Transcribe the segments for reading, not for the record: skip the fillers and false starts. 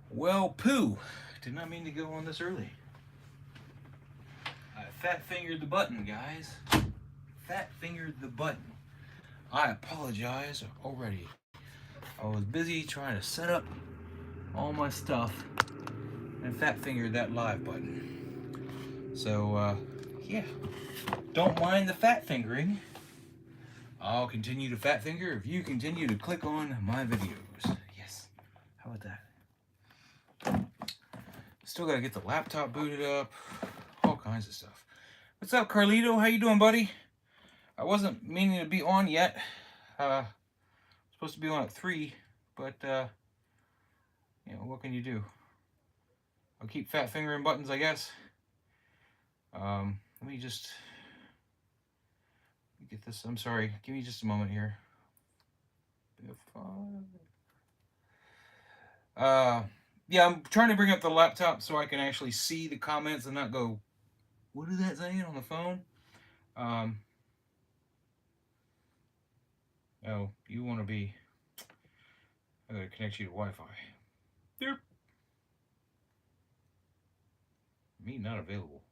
Well, poo. Did not mean to go on this early. I fat fingered the button, guys. Fat fingered the button. I apologize already. I was busy trying to set up all my stuff and fat fingered that live button. So, yeah. Don't mind the fat fingering. I'll continue to fat finger if you continue to click on my videos. Yes. How about that? Still gotta get the laptop booted up. All kinds of stuff. What's up, Carlito? How you doing, buddy? I wasn't meaning to be on yet. Supposed to be on at 3, but what can you do? I'll keep fat fingering buttons, I guess. Let me just get this. I'm sorry. Give me just a moment here. Yeah, I'm trying to bring up the laptop so I can actually see the comments and not go, what is that saying on the phone? Oh, you want to be. I gotta connect you to Wi-Fi. Yep. Me not available.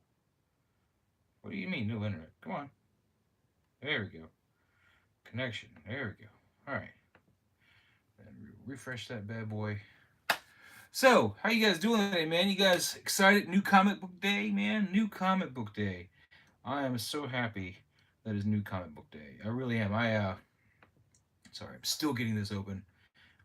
What do you mean, no internet? Come on. There we go. Connection. There we go. All right. And refresh that bad boy. So, how you guys doing today, man? You guys excited? New comic book day, man? New comic book day. I am so happy that it's new comic book day. I really am. Sorry, I'm still getting this open.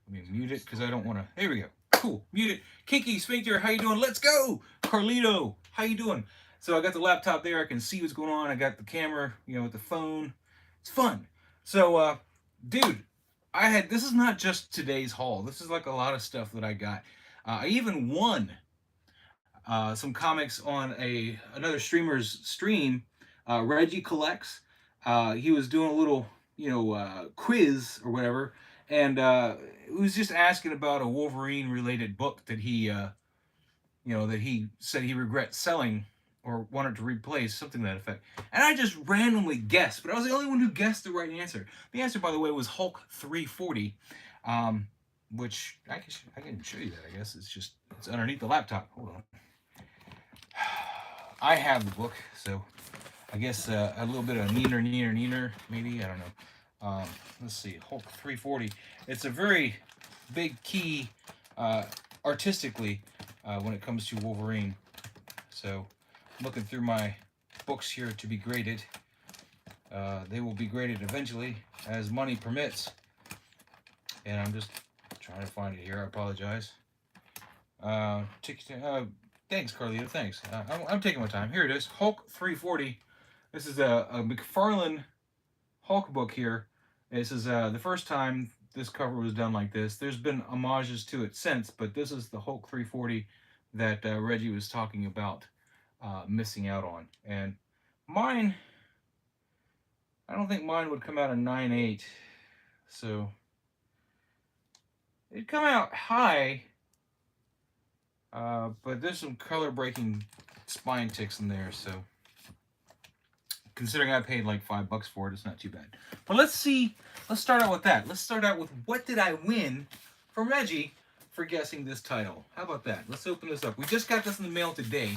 Let me mute it because I don't want to. There we go. Cool. Mute it. Kinky Sphincter, how you doing? Let's go. Carlito, how you doing? So I got the laptop there. I can see what's going on. I got the camera, with the phone. It's fun. So, dude, this is not just today's haul. This is like a lot of stuff that I got. I even won some comics on another streamer's stream. Reggie Collects. He was doing a little, quiz or whatever, and it was just asking about a Wolverine-related book that he said he regrets selling or wanted to replace, something to that effect. And I just randomly guessed, but I was the only one who guessed the right answer. The answer, by the way, was Hulk 340, which I can show you that. I guess it's underneath the laptop. Hold on. I have the book, so I guess a little bit of neener, maybe, I don't know. Let's see, Hulk 340. It's a very big key artistically when it comes to Wolverine. So, looking through my books here to be graded. They will be graded eventually as money permits. And I'm just trying to find it here. I apologize. Thanks, Carlito. Thanks. I'm taking my time. Here it is. Hulk 340. This is a McFarlane Hulk book here. This is the first time this cover was done like this. There's been homages to it since, but this is the Hulk 340 that Reggie was talking about missing out on. And mine, I don't think mine would come out a 9.8. So it'd come out high, but there's some color breaking spine ticks in there, so considering I paid like $5 for it, it's not too bad. But let's start out with that. Let's start out with what did I win from Reggie for guessing this title. How about that? Let's open this up. We just got this in the mail today,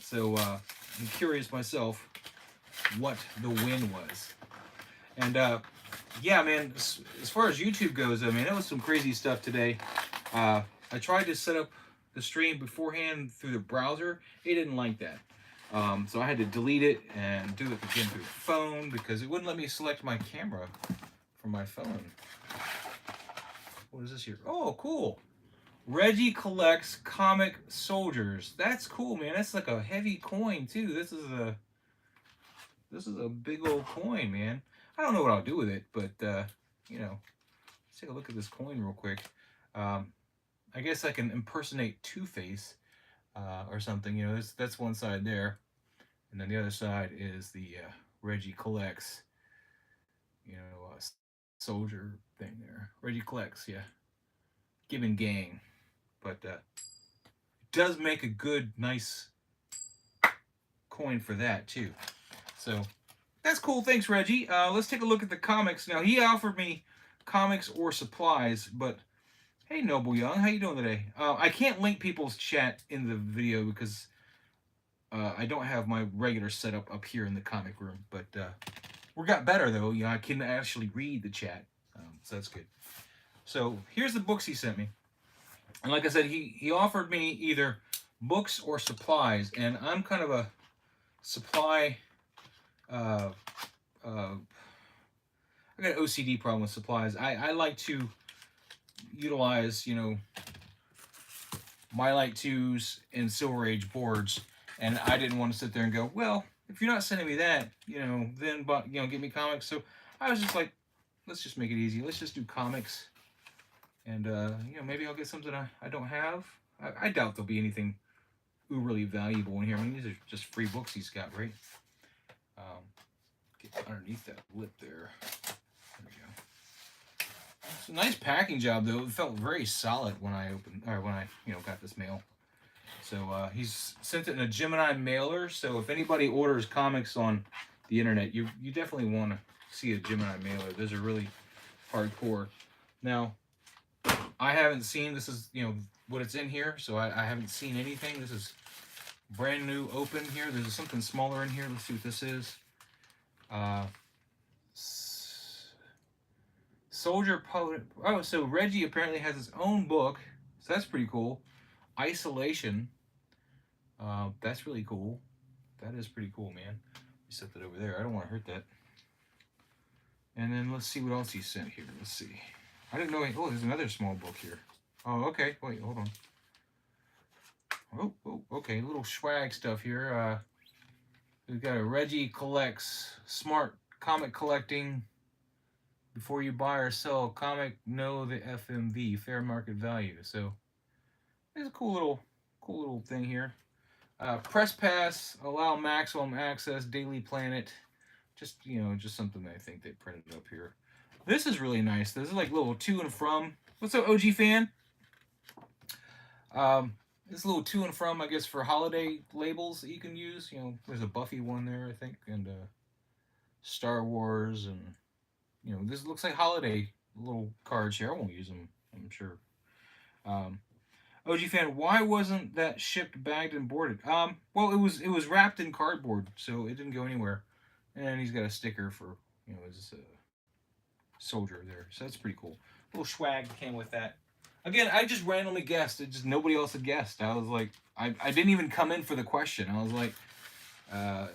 so I'm curious myself what the win was. And yeah, man, as far as YouTube goes, I mean, that was some crazy stuff today. I tried to set up the stream beforehand through the browser. It didn't like that. So I had to delete it and do it again through the phone because it wouldn't let me select my camera from my phone. What is this here? Oh, cool. Reggie Collects Comic Soldiers. That's cool, man. That's like a heavy coin, too. This is a big old coin, man. I don't know what I'll do with it, but, let's take a look at this coin real quick. I guess I can impersonate Two-Face or something. That's one side there. And then the other side is the Reggie Collects, soldier thing there. Reggie Collects, yeah. Gibbon Gang. But it does make a good, nice coin for that, too. So that's cool. Thanks, Reggie. Let's take a look at the comics. Now, he offered me comics or supplies, but Hey, Noble Young, how you doing today? I can't link people's chat in the video because I don't have my regular setup up here in the comic room. But we got better though. You know, I can actually read the chat, so that's good. So here's the books he sent me, and like I said, he offered me either books or supplies, and I'm kind of a supply. Uh, uh, I got an OCD problem with supplies. I like to utilize, you know, My Light 2s and Silver Age boards, and I didn't want to sit there and go, well, if you're not sending me that, you know, then, but, you know, get me comics. So I was just like, let's just make it easy. Let's just do comics, and, you know, maybe I'll get something I don't have. I doubt there'll be anything really valuable in here. I mean, these are just free books he's got, right? Get underneath that lip there. There we go. It's a nice packing job, though. It felt very solid when I opened, or when I, you know, got this mail. So he's sent it in a Gemini mailer. So if anybody orders comics on the internet, you definitely want to see a Gemini mailer. Those are really hardcore. Now, I haven't seen, this is, you know, what it's in here. So I haven't seen anything. This is brand new, open here. There's something smaller in here. Let's see what this is. Soldier Poet. Oh, so Reggie apparently has his own book. So that's pretty cool. Isolation. That's really cool. That is pretty cool, man. You set that over there. I don't want to hurt that. And then let's see what else he sent here. Let's see. I didn't know. Oh, there's another small book here. Oh, okay. Wait, hold on. Oh, okay. Little swag stuff here. We've got a Reggie Collects Smart Comic Collecting. Before you buy or sell a comic, know the FMV, fair market value. So it's a cool little thing here. Press pass, allow maximum access, Daily Planet. Just, you know, just something that I think they printed up here. This is really nice. This is like little to and from. What's up, OG fan? This little to and from, I guess, for holiday labels that you can use. You know, there's a Buffy one there, I think, and Star Wars, and you know, this looks like holiday little cards here. I won't use them, I'm sure. OG fan, why wasn't that shipped, bagged, and boarded? Well, it was wrapped in cardboard, so it didn't go anywhere. And he's got a sticker for, you know, his soldier there, so that's pretty cool. Little swag came with that. Again, I just randomly guessed. It just nobody else had guessed. I was like, I didn't even come in for the question. I was like,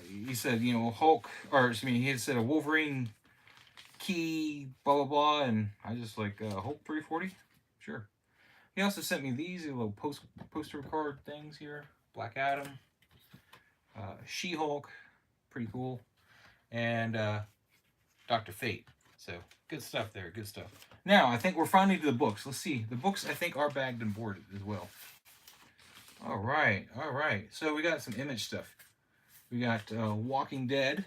he said, you know, Hulk, or I mean, he had said a Wolverine key, blah blah blah, and I just like Hulk 340, sure. He also sent me these little poster card things here. Black Adam, She-Hulk, pretty cool, and Dr. Fate. So good stuff there, good stuff. Now I think we're finally to the books. Let's see. The books I think are bagged and boarded as well. All right, all right. So we got some image stuff. We got Walking Dead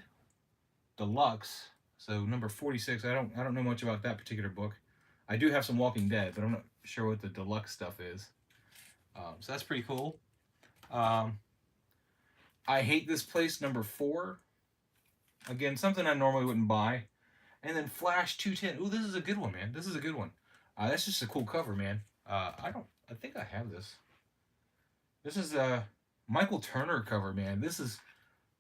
Deluxe. So number 46. I don't know much about that particular book. I do have some Walking Dead, but I'm not sure what the deluxe stuff is. So that's pretty cool. I Hate This Place number 4. Again, something I normally wouldn't buy. And then Flash 210. Ooh, this is a good one, man. This is a good one. That's just a cool cover, man. I think I have this. This is a Michael Turner cover, man.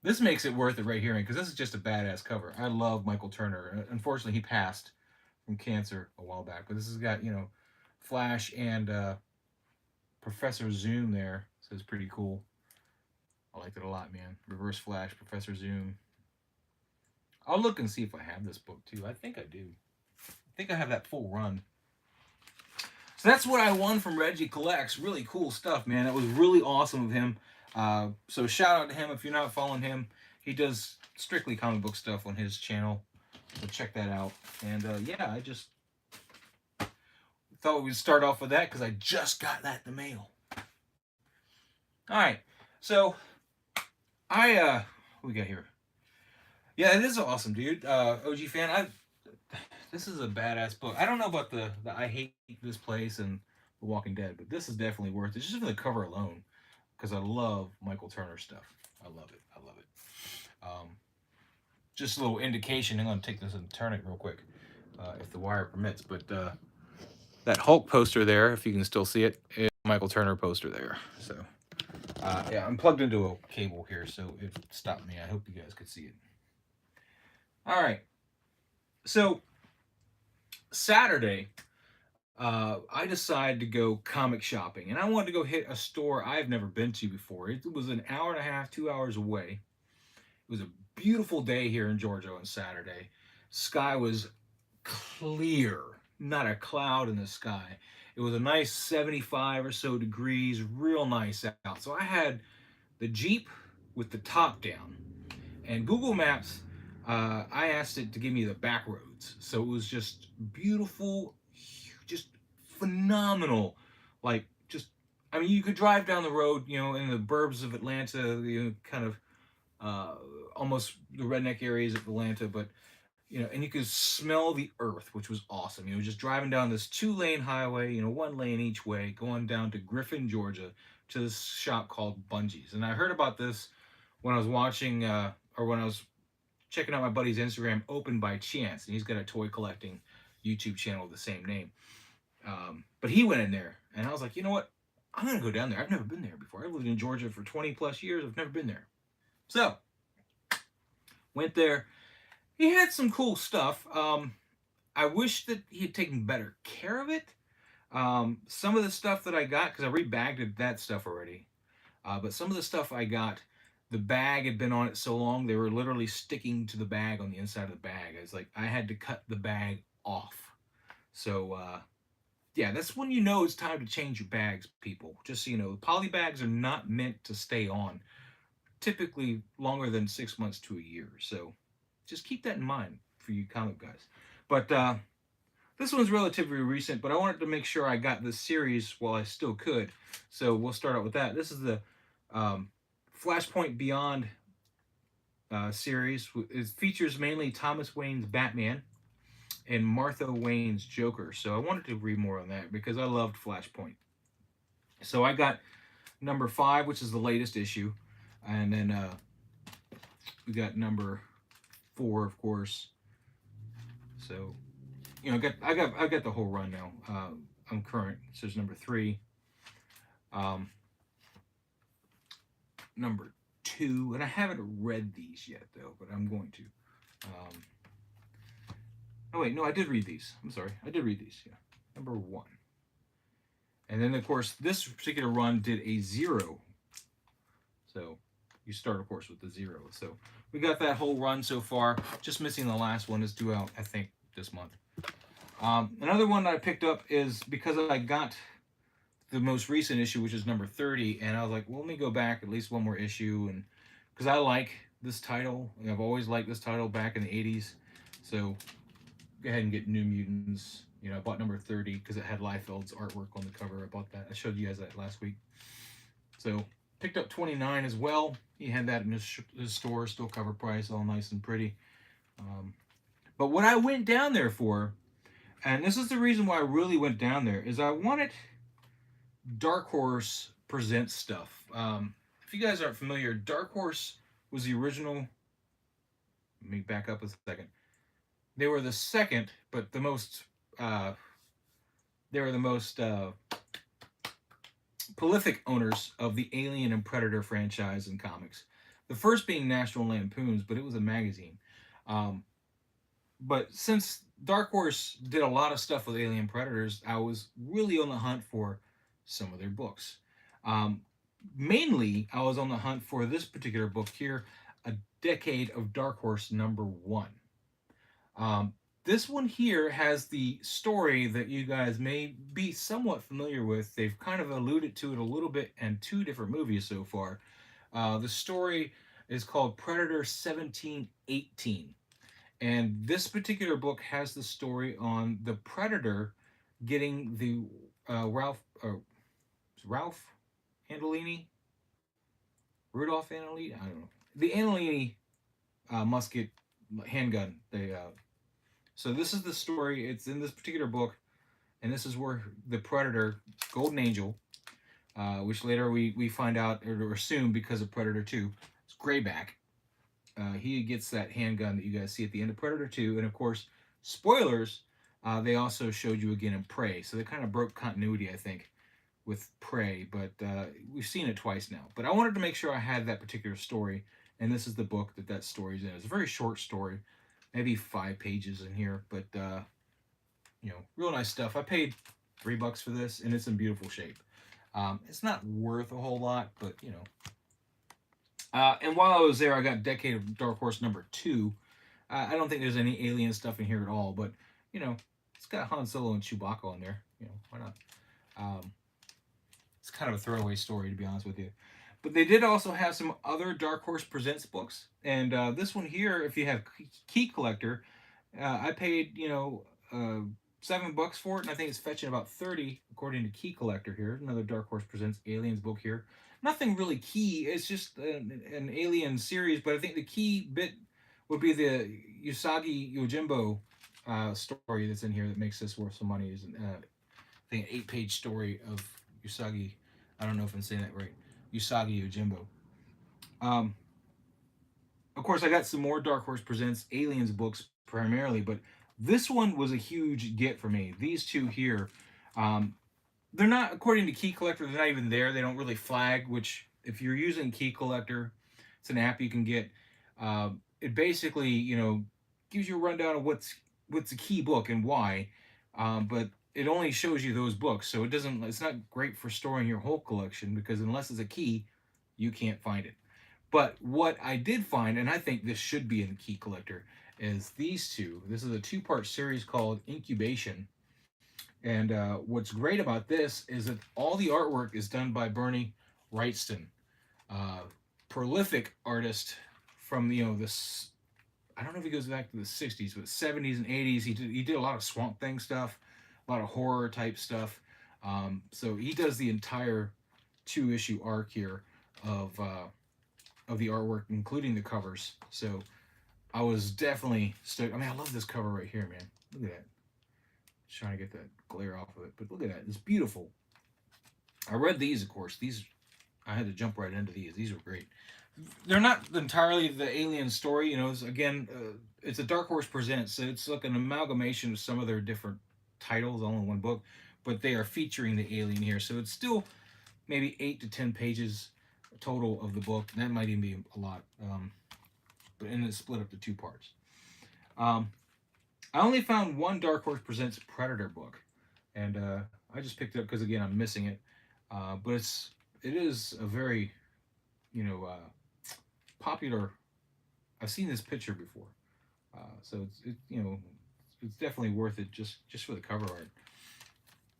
This makes it worth it right here, because this is just a badass cover. I love Michael Turner. Unfortunately, he passed from cancer a while back, but this has got, you know, Flash and Professor Zoom there, so it's pretty cool. I liked it a lot, man. Reverse Flash, Professor Zoom. I'll look and see if I have this book too. I think I do. I think I have that full run. So that's what I won from Reggie Collects. Really cool stuff, man. That was really awesome of him. So shout out to him if you're not following him. He does strictly comic book stuff on his channel. So check that out. And yeah, I just thought we'd start off with that because I just got that in the mail. All right. So what we got here? Yeah, it is awesome, dude. OG fan, this is a badass book. I don't know about the I Hate This Place and The Walking Dead, but this is definitely worth it, just for the cover alone, because I love Michael Turner stuff. I love it. I love it. Just a little indication. I'm going to take this and turn it real quick, if the wire permits. But that Hulk poster there, if you can still see it, is Michael Turner poster there. So, yeah, I'm plugged into a cable here, so it stopped me. I hope you guys could see it. All right. So, Saturday, I decided to go comic shopping, and I wanted to go hit a store I've never been to before. It was an hour and a half, 2 hours away. It was a beautiful day here in Georgia on Saturday. Sky was clear, not a cloud in the sky. It was a nice 75 or so degrees, real nice out. So I had the Jeep with the top down, and Google Maps, I asked it to give me the back roads. So it was just beautiful, just phenomenal. Like, just, I mean, you could drive down the road, you know, in the burbs of Atlanta, you know, kind of almost the redneck areas of Atlanta, but you know, and you could smell the earth, which was awesome. You know, just driving down this 2-lane highway, you know, 1 lane each way, going down to Griffin, Georgia, to this shop called Bungie's. And I heard about this when I was watching, or when I was checking out my buddy's Instagram, Open by Chance, and he's got a toy collecting YouTube channel with the same name. But he went in there, and I was like, you know what? I'm gonna go down there. I've never been there before. I've lived in Georgia for 20 plus years. I've never been there. So went there. He had some cool stuff. I wish that he had taken better care of it. Some of the stuff that I got, because I rebagged that stuff already, but some of the stuff I got, the bag had been on it so long, they were literally sticking to the bag on the inside of the bag. I was like, I had to cut the bag off. So, yeah, that's when you know it's time to change your bags, people. Just so you know, poly bags are not meant to stay on, typically longer than 6 months to a year. So, just keep that in mind for you comic guys. But this one's relatively recent, but I wanted to make sure I got this series while I still could. So we'll start out with that. This is the Flashpoint Beyond series. It features mainly Thomas Wayne's Batman and Martha Wayne's Joker. So I wanted to read more on that because I loved Flashpoint. So I got number 5, which is the latest issue, and then we got number 4, of course. So, you know, I got the whole run now. I'm current. So there's number 3, number 2, and I haven't read these yet though, but I'm going to. Oh wait, no, I did read these. I'm sorry, I did read these. Yeah, number 1, and then of course this particular run did a 0. So you start, of course, with the 0. So we got that whole run so far. Just missing the last one is due out, I think, this month. Another one that I picked up is because I got the most recent issue, which is number 30, and I was like, well, let me go back at least one more issue, and because I like this title. I've always liked this title back in the 80s. So go ahead and get New Mutants. You know, I bought number 30 because it had Liefeld's artwork on the cover. I bought that. I showed you guys that last week. So picked up 29 as well. He had that in his store, still cover price, all nice and pretty. But what I went down there for, and this is the reason why I really went down there, is I wanted Dark Horse Presents stuff. If you guys aren't familiar, Dark Horse was the original. Let me back up a second. They were the second, but the most. They were the most prolific owners of the Alien and Predator franchise in comics. The first being National Lampoons, but it was a magazine. But since Dark Horse did a lot of stuff with Alien Predators, I was really on the hunt for some of their books. Mainly, I was on the hunt for this particular book here, A Decade of Dark Horse number 1. This one here has the story that you guys may be somewhat familiar with. They've kind of alluded to it a little bit in 2 different movies so far. The story is called Predator 1718. And this particular book has the story on the Predator getting the Ralph Andolini? Rudolph Andolini? I don't know. The Andolini musket handgun. So this is the story. It's in this particular book, and this is where the Predator, Golden Angel, which later we find out or assume because of Predator 2, it's Grayback. He gets that handgun that you guys see at the end of Predator 2, and of course, spoilers, They also showed you again in Prey, so they kind of broke continuity, I think, with Prey. But we've seen it twice now. But I wanted to make sure I had that particular story, and this is the book that that story's in. It's a very short story, maybe 5 pages in here, but real nice stuff. I paid $3 for this, and it's in beautiful shape. It's not worth a whole lot, but and while I was there, I got Decade of Dark Horse #2. I don't think there's any alien stuff in here at all, but you know, it's got Han Solo and Chewbacca on there. Why not? Um, it's kind of a throwaway story, to be honest with you. But they did also have some other Dark Horse Presents books, and this one here, if you have Key Collector, I paid $7 for it, and I think it's fetching about 30 according to Key Collector here. Another Dark Horse Presents Aliens book here. Nothing really key. It's just an alien series, but I think the key bit would be the Usagi Yojimbo story that's in here that makes this worth some money. Is I think an 8-page story of Usagi. I don't know if I'm saying that right. Usagi Yojimbo. Um, of course, I got some more Dark Horse Presents Aliens books primarily, but this one was a huge get for me. These two here, um, they're not, according to Key Collector, they're not even there. They don't really flag, which if you're using Key Collector, it's an app you can get. It basically, gives you a rundown of what's a key book and why, but it only shows you those books, so it's not great for storing your whole collection because unless it's a key, you can't find it. But what I did find, and I think this should be in the Key Collector, is these two. This is a two-part series called Incubation. And what's great about this is that all the artwork is done by Bernie Wrightston, uh, prolific artist from this. I don't know if he goes back to the '60s, but '70s and '80s. He did a lot of Swamp Thing stuff, a lot of horror type stuff. So he does the entire 2-issue arc here of the artwork, including the covers. So I was definitely stoked. I mean, I love this cover right here, man. Look at that. Just trying to get that glare off of it, but look at that. It's beautiful. I read these, of course. These, I had to jump right into these. These were great. They're not entirely the alien story. It's a Dark Horse Presents, so it's like an amalgamation of some of their different titles all in one book, but they are featuring the alien here. So it's still maybe 8 to 10 pages total of the book. That might even be a lot. And it's split up to 2 parts. I only found one Dark Horse Presents Predator book, and I just picked it up because again I'm missing it. But it is a very popular. I've seen this picture before, so it's definitely worth it just for the cover art.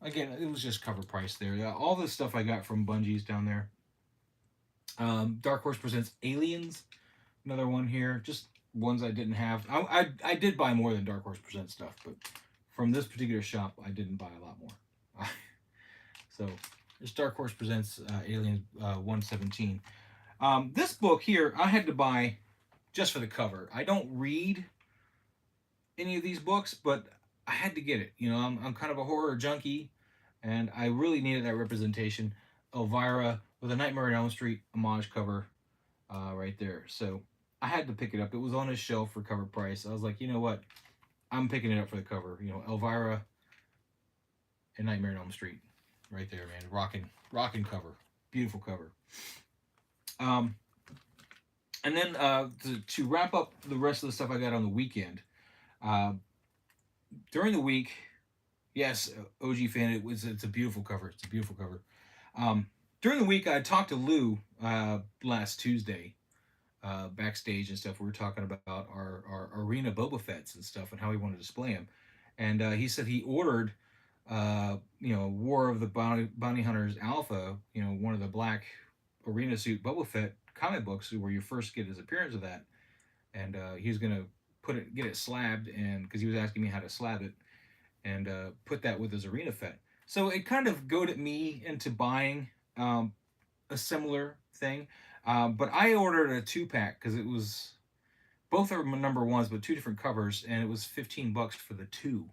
Again, it was just cover price there. All this stuff I got from Bungie's down there. Dark Horse Presents Aliens, another one here. Just ones I didn't have. I did buy more than Dark Horse Presents stuff, but from this particular shop, I didn't buy a lot more. So this Dark Horse Presents Aliens 117. This book here, I had to buy just for the cover. I don't read any of these books, but I had to get it. I'm kind of a horror junkie, and I really needed that representation. Elvira with a Nightmare on Elm Street homage cover right there. So I had to pick it up. It was on his shelf for cover price. I was like, you know what? I'm picking it up for the cover. Elvira and Nightmare on Elm Street, right there, man. Rocking cover, beautiful cover. And then to wrap up the rest of the stuff I got on the weekend, during the week, yes, OG fan, it's a beautiful cover. It's a beautiful cover. During the week, I talked to Lou last Tuesday backstage and stuff. We were talking about our arena Boba Fett's and stuff and how he wanted to display them. And he said he ordered, War of the Bounty Hunters Alpha, one of the black arena suit Boba Fett comic books where you first get his appearance of that. And he was gonna get it slabbed, and because he was asking me how to slab it, and put that with his arena Fett. So it kind of goaded me into buying a similar thing. But I ordered a 2-pack because it was both are number ones, but 2 different covers, and it was $15 for the 2.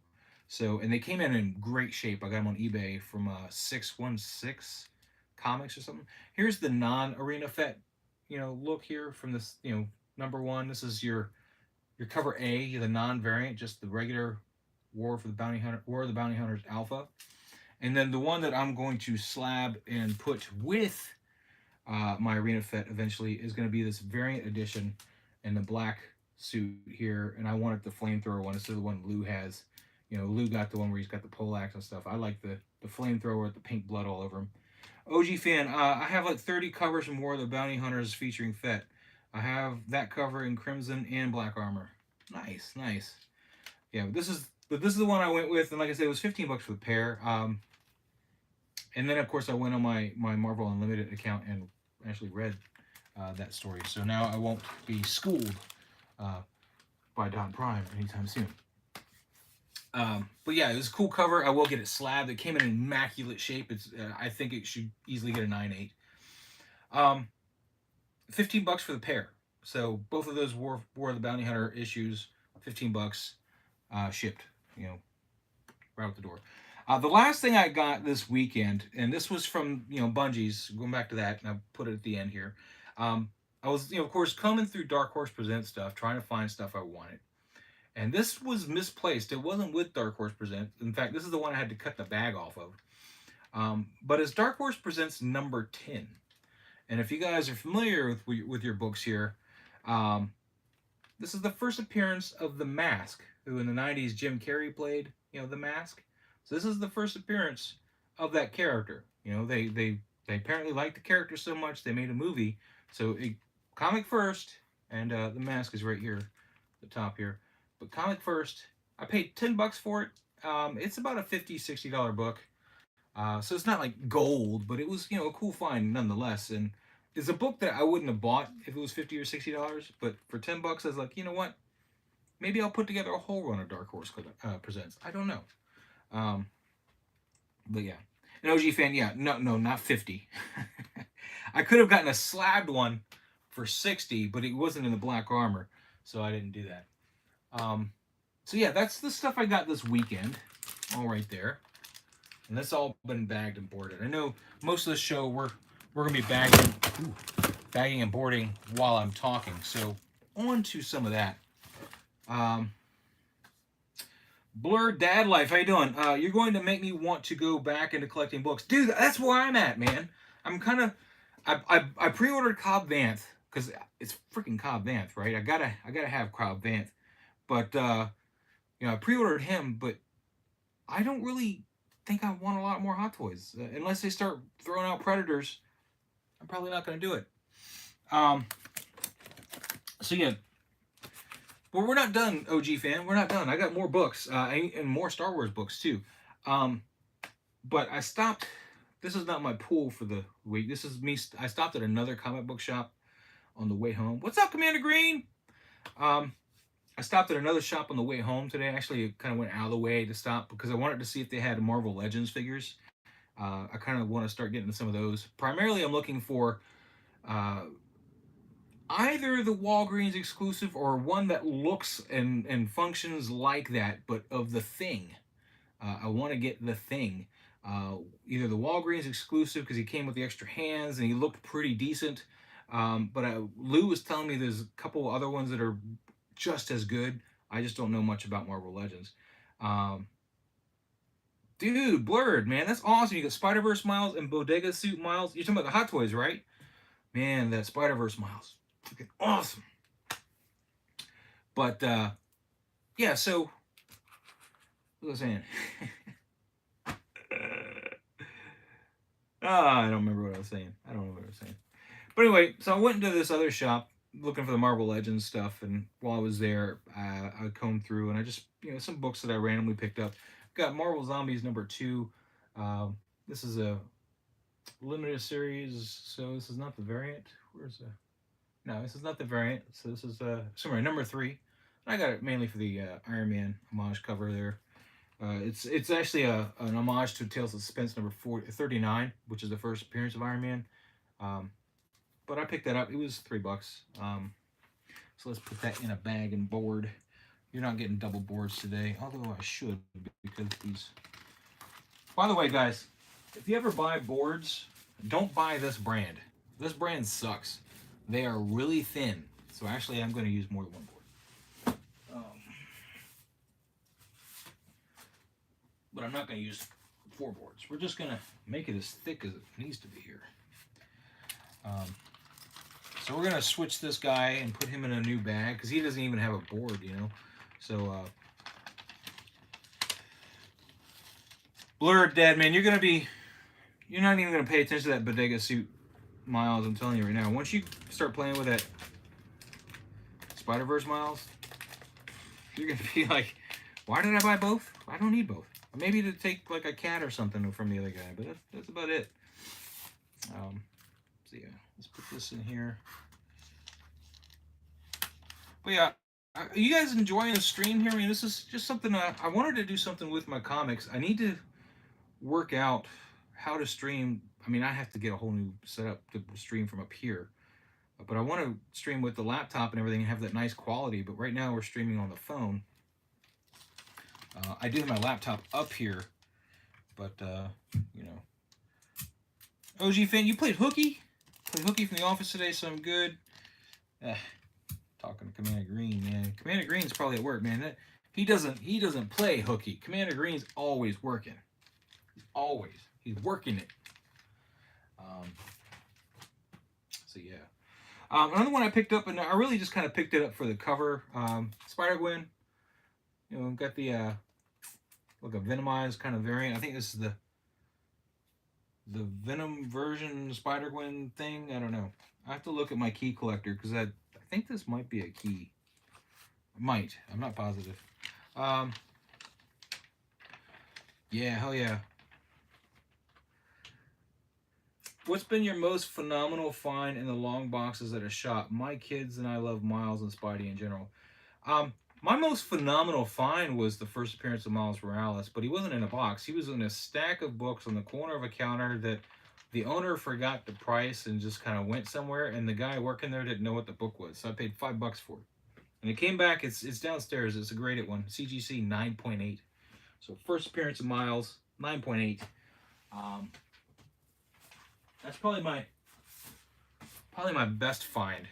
So, and they came in great shape. I got them on eBay from 616 Comics or something. Here's the non-arena Fett, look here from this, number 1. This is your cover A, the non-variant, just the regular War of the Bounty Hunters Alpha. And then the one that I'm going to slab and put with my Arena Fet eventually is going to be this variant edition in the black suit here. And I wanted the flamethrower one instead of the one Lou has. You know, Lou got the one where he's got the poleaxe and stuff. I like the flamethrower with the pink blood all over him. OG fan, I have like 30 covers from War of the Bounty Hunters featuring Fett. I have that cover in crimson and black armor. Nice, nice. Yeah, but this is the one I went with, and like I said, it was $15 for the pair. And then of course I went on my Marvel Unlimited account and actually read that story. So now I won't be schooled by Don Prime anytime soon. But yeah, it was a cool cover. I will get it slabbed. It came in immaculate shape. It's I think it should easily get a 9.8. $15 for the pair. So both of those War of the Bounty Hunter issues, $15 shipped. You know, right out the door. The last thing I got this weekend, and this was from Bungie's. Going back to that, and I put it at the end here. I was of course coming through Dark Horse Presents stuff, trying to find stuff I wanted. And this was misplaced. It wasn't with Dark Horse Presents. In fact, this is the one I had to cut the bag off of. But it's Dark Horse Presents number 10. And if you guys are familiar with your books here, this is the first appearance of The Mask, who in the 90s Jim Carrey played, The Mask. So this is the first appearance of that character. They apparently liked the character so much they made a movie. So comic first, and The Mask is right here, the top here. But comic first, I paid $10 for it. It's about a $50, $60 book. So it's not like gold, but it was, a cool find nonetheless. And it's a book that I wouldn't have bought if it was $50 or $60. But for $10, I was like, you know what? Maybe I'll put together a whole run of Dark Horse Presents. I don't know. But yeah. An OG fan, yeah. No, not 50. I could have gotten a slabbed one for 60, but it wasn't in the black armor. So I didn't do that. So yeah, that's the stuff I got this weekend, all right there, and that's all been bagged and boarded. I know most of the show we're gonna be bagging and boarding while I'm talking. So on to some of that. Blurred Dad Life, how you doing? You're going to make me want to go back into collecting books, dude. That's where I'm at, man. I'm kind of I pre-ordered Cobb Vanth because it's freaking Cobb Vanth, right? I gotta have Cobb Vanth. But, I pre-ordered him, but I don't really think I want a lot more Hot Toys. Unless they start throwing out Predators, I'm probably not going to do it. So, yeah. Well, we're not done, OG fan. We're not done. I got more books, and more Star Wars books, too. But I stopped. This is not my pool for the week. This is me. I stopped at another comic book shop on the way home. What's up, Commander Green? I stopped at another shop on the way home today. Actually, it kind of went out of the way to stop because I wanted to see if they had Marvel Legends figures. I kind of want to start getting into some of those. Primarily, I'm looking for either the Walgreens exclusive or one that looks and functions like that, but of the Thing. I want to get the Thing. Either the Walgreens exclusive because he came with the extra hands and he looked pretty decent. But Lou was telling me there's a couple other ones that are just as good. I just don't know much about Marvel Legends. Dude, Blurred, man, that's awesome. You got Spider-Verse Miles and Bodega Suit Miles. You're talking about the Hot Toys, right? Man, that Spider-Verse Miles, freaking awesome. But yeah, so what was I saying? I don't remember what I was saying. I don't know what I was saying. But anyway, so I went into this other shop looking for the Marvel Legends stuff, and while I was there, I combed through, and I just, some books that I randomly picked up. Got Marvel Zombies #2. This is a limited series, so this is not the variant. Where's the... No, this is not the variant, so this is somewhere #3. I got it mainly for the Iron Man homage cover there. It's actually an homage to Tales of Suspense #39, which is the first appearance of Iron Man. But I picked that up. It was $3. So let's put that in a bag and board. You're not getting double boards today, although I should because these... By the way, guys, if you ever buy boards, don't buy this brand. This brand sucks. They are really thin. So actually, I'm going to use more than one board. but I'm not going to use 4 boards. We're just going to make it as thick as it needs to be here. So we're going to switch this guy and put him in a new bag because he doesn't even have a board, you know. So, Blurred Dad, man, you're not even going to pay attention to that bodega suit, Miles. I'm telling you right now. Once you start playing with that Spider-Verse, Miles, you're going to be like, why did I buy both? I don't need both. Maybe to take like a cat or something from the other guy, but that's about it. So yeah, let's put this in here. But yeah, are you guys enjoying the stream here? I mean, this is just something I wanted to do something with my comics. I need to work out how to stream. I mean, I have to get a whole new setup to stream from up here, but I want to stream with the laptop and everything and have that nice quality. But right now we're streaming on the phone. I do have my laptop up here, but you know. OG fan, you played hooky? Played hooky from the office today, so I'm good. Talking to Commander Green, man. Commander Green's probably at work, man. He doesn't play hooky. Commander Green's always working. He's working it. So yeah. Another one I picked up, and I really just kind of picked it up for the cover. Spider-Gwen. You know, got the like a Venomized kind of variant. I think this is the Venom version Spider-Gwen thing. I don't know. I have to look at my key collector because I think this might be a key. Might. I'm not positive. Yeah, hell yeah. What's been your most phenomenal find in the long boxes at a shop? My kids and I love Miles and Spidey in general. My most phenomenal find was the first appearance of Miles Morales, but he wasn't in a box. He was in a stack of books on the corner of a counter that the owner forgot the price and just kind of went somewhere, and the guy working there didn't know what the book was. So I paid $5 for it. And it came back. It's downstairs. It's a graded one. CGC 9.8. So first appearance of Miles, 9.8. That's probably my best find.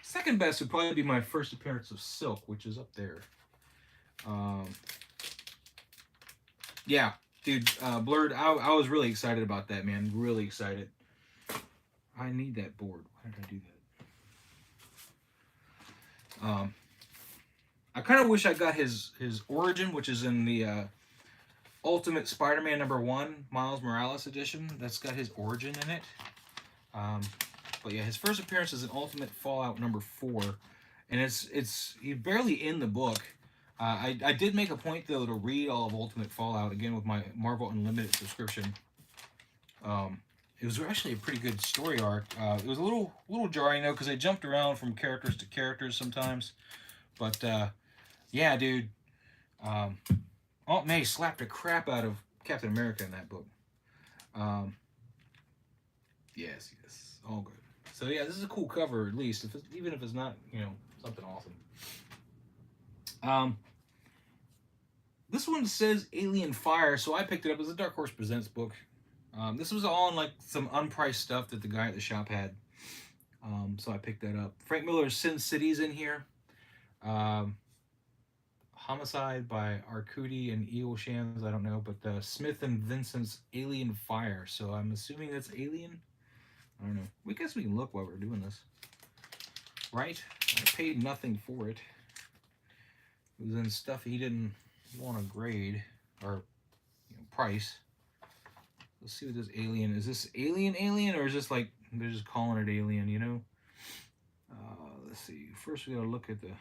Second best would probably be my first appearance of Silk, which is up there. Yeah, dude, Blurred, I was really excited about that, man. Really excited. I need that board. Why did I do that? I kind of wish I got his origin, which is in the Ultimate Spider-Man #1 Miles Morales edition. That's got his origin in it. But yeah, his first appearance is in Ultimate Fallout #4, and he's barely in the book. I did make a point though to read all of Ultimate Fallout again with my Marvel Unlimited subscription. It was actually a pretty good story arc. It was a little jarring though because they jumped around from characters to characters sometimes. But yeah, dude, Aunt May slapped the crap out of Captain America in that book. Yes, all good. So yeah, this is a cool cover at least, even if it's not, you know, something awesome. This one says Alien Fire, so I picked it up as a Dark Horse Presents book. This was all in like some unpriced stuff that the guy at the shop had. So I picked that up. Frank Miller's Sin City's in here. Homicide by Arcudi and Eel Shams, I don't know, but Smith and Vincent's Alien Fire. So I'm assuming that's Alien. I don't know. We guess we can look while we're doing this. Right? I paid nothing for it. It was in stuff he didn't want to grade or, you know, price. Let's see what this Alien is. This Alien, or is this like they're just calling it Alien? You know. Let's see. First, we gotta look at the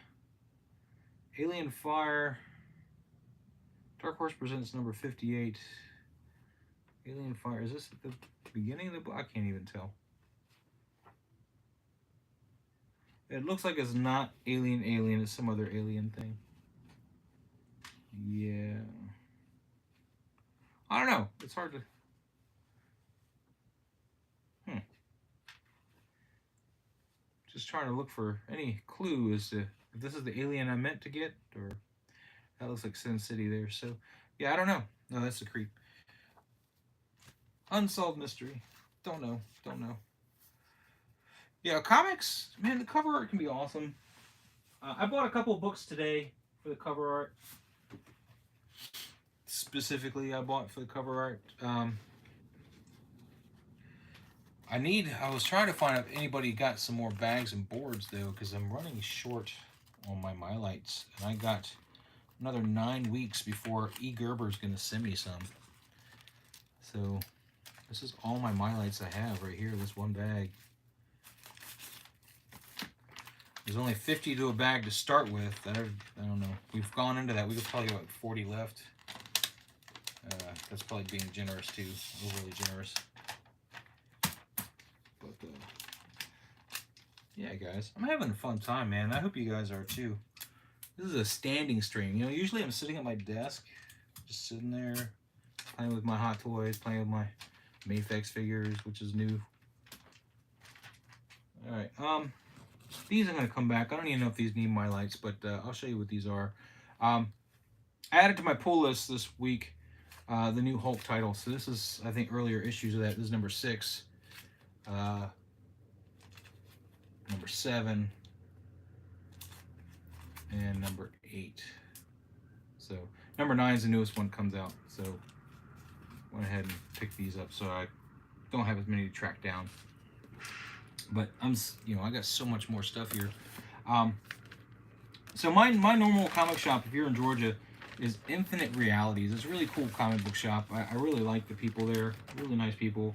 Alien Fire. Dark Horse Presents #58. Alien Fire. Is this at the beginning of the book? I can't even tell. It looks like it's not Alien. It's some other alien thing. Yeah. I don't know. It's hard to... Just trying to look for any clue as to if this is the alien I meant to get, or... That looks like Sin City there. So, yeah, I don't know. No, that's the creep. Unsolved mystery. Don't know. Yeah, comics, man, the cover art can be awesome. I bought a couple books today for the cover art. specifically I bought for the cover art. I was trying to find out if anybody got some more bags and boards though, because I'm running short on my Mylights, and I got another 9 weeks before E. Gerber's gonna send me some. So this is all my Mylights I have right here. This one bag. There's only 50 to a bag to start with. I don't know. We've gone into that. We could probably go like 40 left. That's probably being generous too, overly generous. But yeah, guys, I'm having a fun time, man. I hope you guys are too. This is a standing stream. You know, usually I'm sitting at my desk, just sitting there, playing with my Hot Toys, playing with my Mayfex figures, which is new. All right, these are gonna come back. I don't even know if these need my lights, but I'll show you what these are. I added to my pull list this week the new Hulk title. So this is, I think, earlier issues of that. This is number 6, number 7, and number 8. So number 9 is the newest one, comes out. So went ahead and picked these up, so I don't have as many to track down. But I got so much more stuff here. So my normal comic shop, if you're in Georgia, is Infinite Realities. It's a really cool comic book shop. I really like the people there. Really nice people.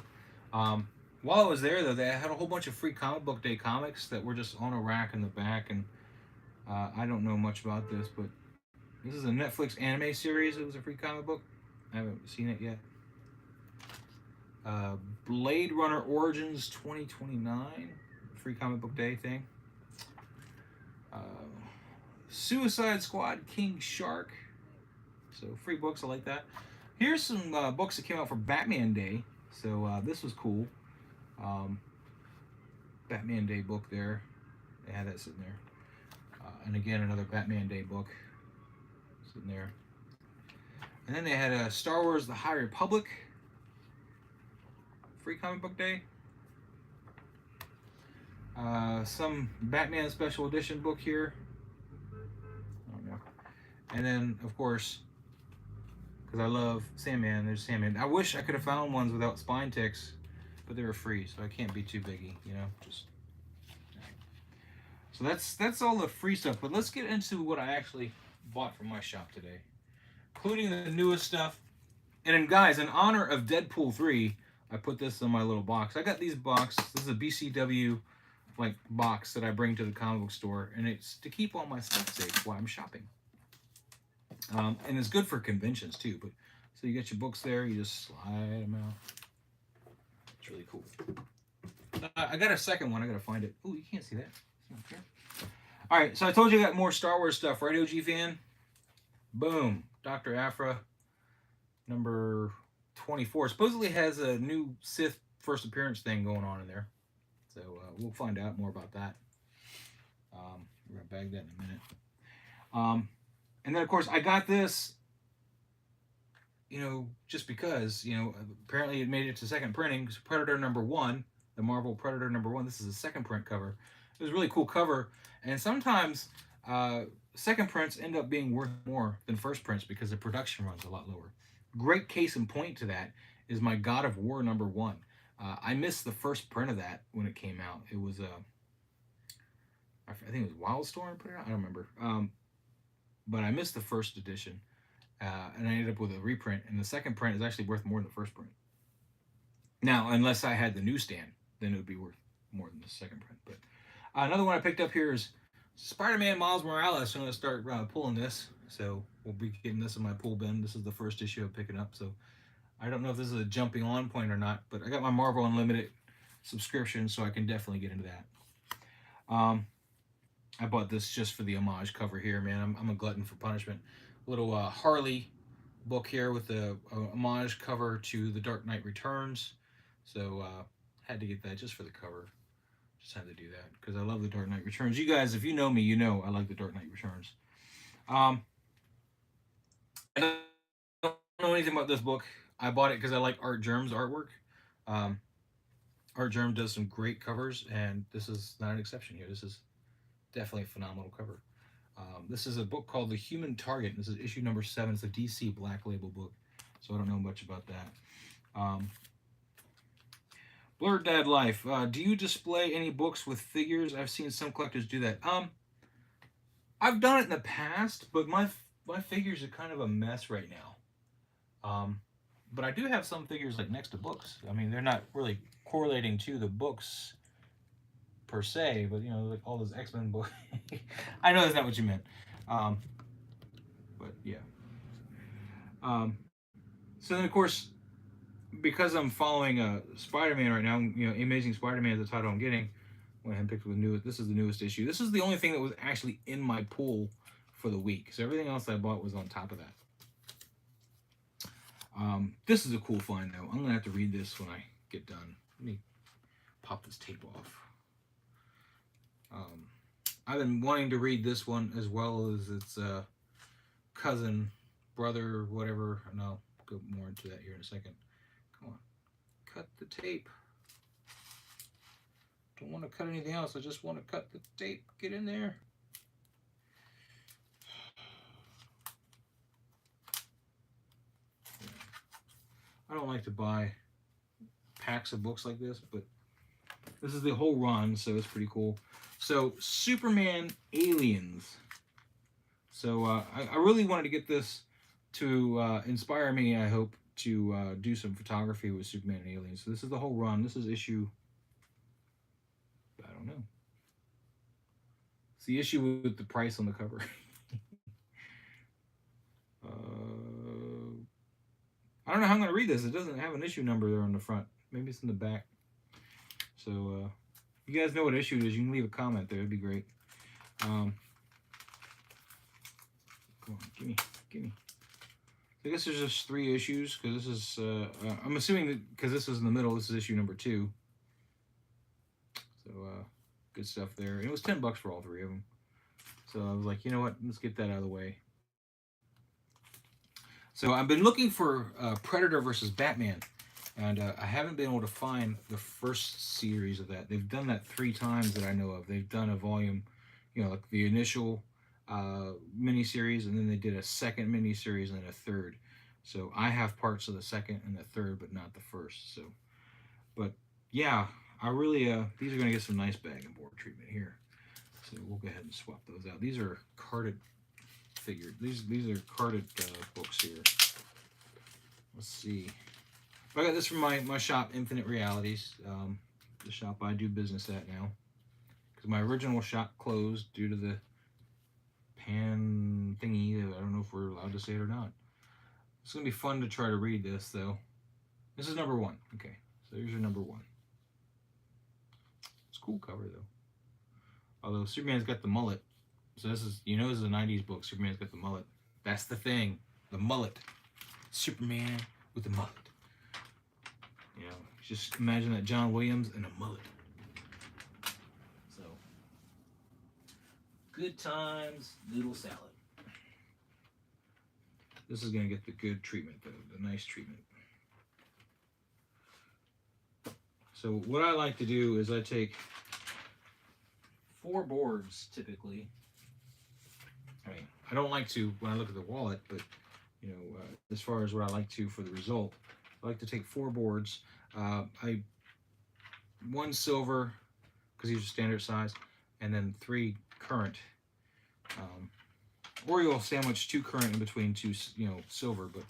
While I was there, though, they had a whole bunch of free comic book day comics that were just on a rack in the back. And I don't know much about this, but this is a Netflix anime series. It was a free comic book. I haven't seen it yet. Blade Runner Origins 2029, free comic book day thing. Suicide Squad King Shark, so free books, I like that. Here's some books that came out for Batman Day, so this was cool. Batman Day book there, they had that sitting there. And again, another Batman Day book sitting there. And then they had a Star Wars The High Republic, free comic book day. Some Batman special edition book here. I don't know. And then, of course, because I love Sandman, there's Sandman. I wish I could have found ones without spine ticks, but they were free, so I can't be too biggy, you know. So that's all the free stuff. But let's get into what I actually bought from my shop today, including the newest stuff. And then, guys, in honor of Deadpool 3, I put this in my little box. I got these boxes. This is a BCW box that I bring to the comic book store, and it's to keep all my stuff safe while I'm shopping. And it's good for conventions too. But so you get your books there, you just slide them out. It's really cool. I got a second one. I gotta find it. Oh, you can't see that. It's not there. All right, so I told you I got more Star Wars stuff, right, OG fan? Boom, Dr. Aphra, number 24. Supposedly has a new Sith first appearance thing going on in there. So we'll find out more about that. We're going to bag that in a minute. And then, of course, I got this, just because, apparently it made it to second printing. Predator number 1, the Marvel Predator number 1. This is a second print cover. It was a really cool cover. And sometimes second prints end up being worth more than first prints because the production runs a lot lower. Great case in point to that is my God of War number 1. I missed the first print of that when it came out. It was I think it was Wildstorm put it out. I don't remember. But I missed the first edition, and I ended up with a reprint. And the second print is actually worth more than the first print. Now, unless I had the newsstand, then it would be worth more than the second print. But another one I picked up here is Spider-Man Miles Morales. I'm going to start pulling this. So we'll be getting this in my pull bin. This is the first issue I'm picking up. So I don't know if this is a jumping on point or not, but I got my Marvel Unlimited subscription, so I can definitely get into that. I bought this just for the homage cover here, man. I'm a glutton for punishment. A little Harley book here with a homage cover to The Dark Knight Returns. So had to get that just for the cover. Just had to do that because I love The Dark Knight Returns. You guys, if you know me, you know I like The Dark Knight Returns. I don't know anything about this book. I bought it because I like Art Germ's artwork. Art Germ does some great covers, and this is not an exception here. This is definitely a phenomenal cover. This is a book called The Human Target. This is issue number 7. It's a DC Black Label book. so I don't know much about that. Blurred Dad Life. Do you display any books with figures? I've seen some collectors do that. I've done it in the past, but my figures are kind of a mess right now. But I do have some figures like next to books. I mean, they're not really correlating to the books per se, but you know, like all those X-Men books. I know that's not what you meant. Um, but yeah. So then, of course, because I'm following Spider-Man right now, you know, Amazing Spider-Man is the title I'm getting. Went ahead and picked the newest. This is the newest issue. This is the only thing that was actually in my pool for the week. So everything else I bought was on top of that. This is a cool find, though. I'm gonna have to read this when I get done. Let me pop this tape off. I've been wanting to read this one as well as its cousin, brother, whatever. And I'll go more into that here in a second. Come on, cut the tape. Don't want to cut anything else. I just want to cut the tape. Get in there. I don't like to buy packs of books like this, but this is the whole run, so it's pretty cool. So, Superman Aliens. So, I really wanted to get this to inspire me, I hope, to do some photography with Superman and Aliens. So, this is the whole run. This is issue... I don't know. It's the issue with the price on the cover. I don't know how I'm going to read this. It doesn't have an issue number there on the front. Maybe it's in the back. So, if you guys know what issue it is, you can leave a comment there. It'd be great. Come on, gimme. I guess there's just 3 issues, because this is, I'm assuming that, because this is in the middle, this is issue number 2. So, good stuff there. And it was $10 for all 3 of them. So I was like, you know what, let's get that out of the way. So I've been looking for Predator versus Batman, and I haven't been able to find the first series of that. They've done that 3 times that I know of. They've done a volume, you know, like the initial miniseries, and then they did a second miniseries and then a third. So I have parts of the second and the third, but not the first. So, but yeah, I really, these are going to get some nice bag and board treatment here. So we'll go ahead and swap those out. These are carded figures. These are carded books here. Let's see. I got this from my shop, Infinite Realities, the shop I do business at now. Because my original shop closed due to the pan thingy. I don't know if we're allowed to say it or not. It's going to be fun to try to read this, though. This is number 1. Okay, so here's your number 1. It's a cool cover, though. Although Superman's got the mullet. So this is, you know, this is a 90s book. Superman's got the mullet. That's the thing. The mullet. Superman with the mullet. You know, just imagine that John Williams and a mullet. So, good times, little salad. This is going to get the good treatment, though. The nice treatment. So what I like to do is I take 4 boards, typically. I mean, I don't like to when I look at the wallet, but, you know, as far as what I like to for the result, I like to take 4 boards. 1 silver, because these are standard size, and then 3 current. Or you'll sandwich 2 current in between 2, you know, silver, but